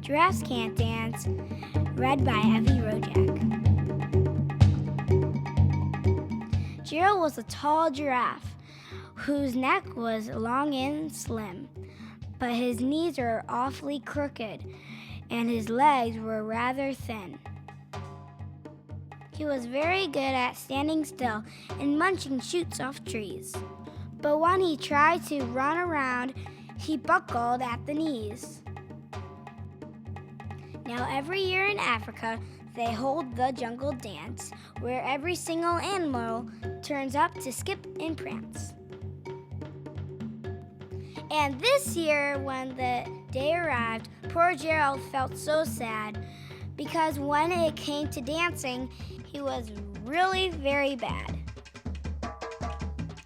Giraffes Can't Dance, read by Evie Rojak. Gerald was a tall giraffe whose neck was long and slim, but his knees were awfully crooked and his legs were rather thin. He was very good at standing still and munching shoots off trees. But when he tried to run around, he buckled at the knees. Now every year in Africa, they hold the jungle dance, where every single animal turns up to skip and prance. And this year, when the day arrived, poor Gerald felt so sad, because when it came to dancing, he was really very bad.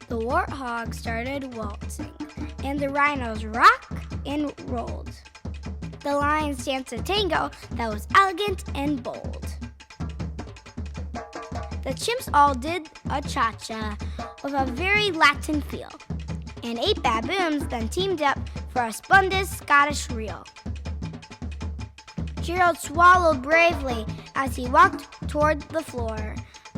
The warthog started waltzing, and the rhinos rocked and rolled. The lions danced a tango that was elegant and bold. The chimps all did a cha-cha with a very Latin feel, and 8 baboons then teamed up for a splendid Scottish reel. Gerald swallowed bravely as he walked toward the floor,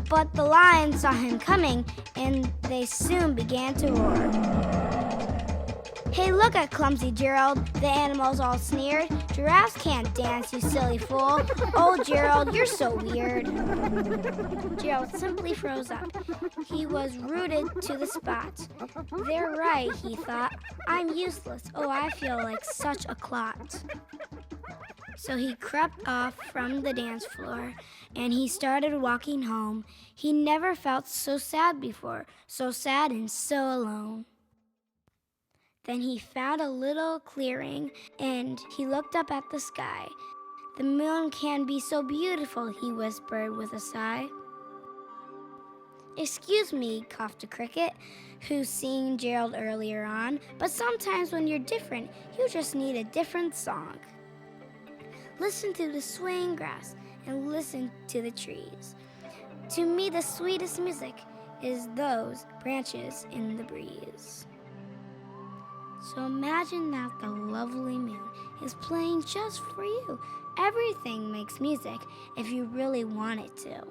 but the lions saw him coming and they soon began to roar. "Hey, look at clumsy Gerald," the animals all sneered. "Giraffes can't dance, you silly fool. Oh, Gerald, you're so weird." Gerald simply froze up. He was rooted to the spot. "They're right," he thought. "I'm useless. Oh, I feel like such a clot." So he crept off from the dance floor and he started walking home. He never felt so sad before, so sad and so alone. Then he found a little clearing and he looked up at the sky. "The moon can be so beautiful," he whispered with a sigh. "Excuse me," coughed a cricket, who'd seen Gerald earlier on, "but sometimes when you're different, you just need a different song. Listen to the swaying grass and listen to the trees. To me, the sweetest music is those branches in the breeze." So imagine that the lovely moon is playing just for you. Everything makes music if you really want it to.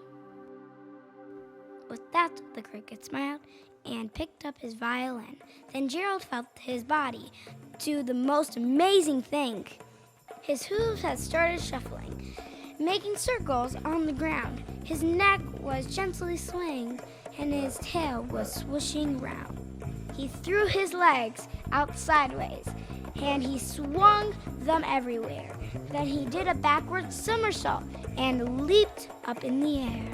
With that, the cricket smiled and picked up his violin. Then Gerald felt his body do the most amazing thing. His hooves had started shuffling, making circles on the ground. His neck was gently swaying and his tail was swooshing round. He threw his legs out sideways, and he swung them everywhere. Then he did a backward somersault and leaped up in the air.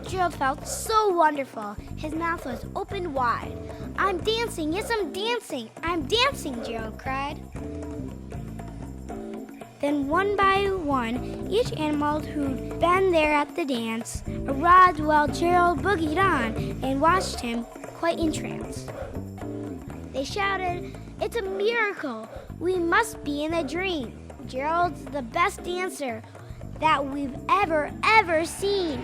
Gerald felt so wonderful. His mouth was opened wide. "I'm dancing, yes, I'm dancing, I'm dancing," Gerald cried. Then one by one, each animal who'd been there at the dance arrived while Gerald boogied on and watched him quite entranced. They shouted, "It's a miracle! We must be in a dream. Gerald's the best dancer that we've ever seen.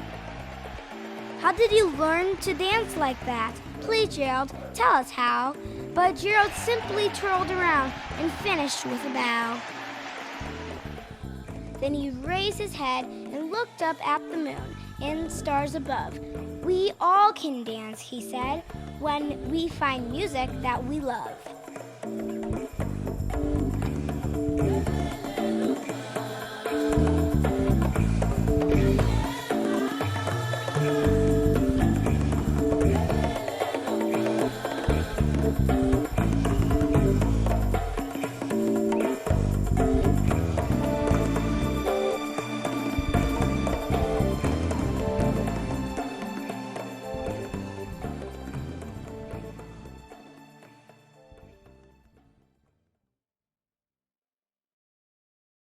How did you learn to dance like that? Please, Gerald, tell us how." But Gerald simply twirled around and finished with a bow. Then he raised his head and looked up at the moon and stars above. "We all can dance," he said, "when we find music that we love."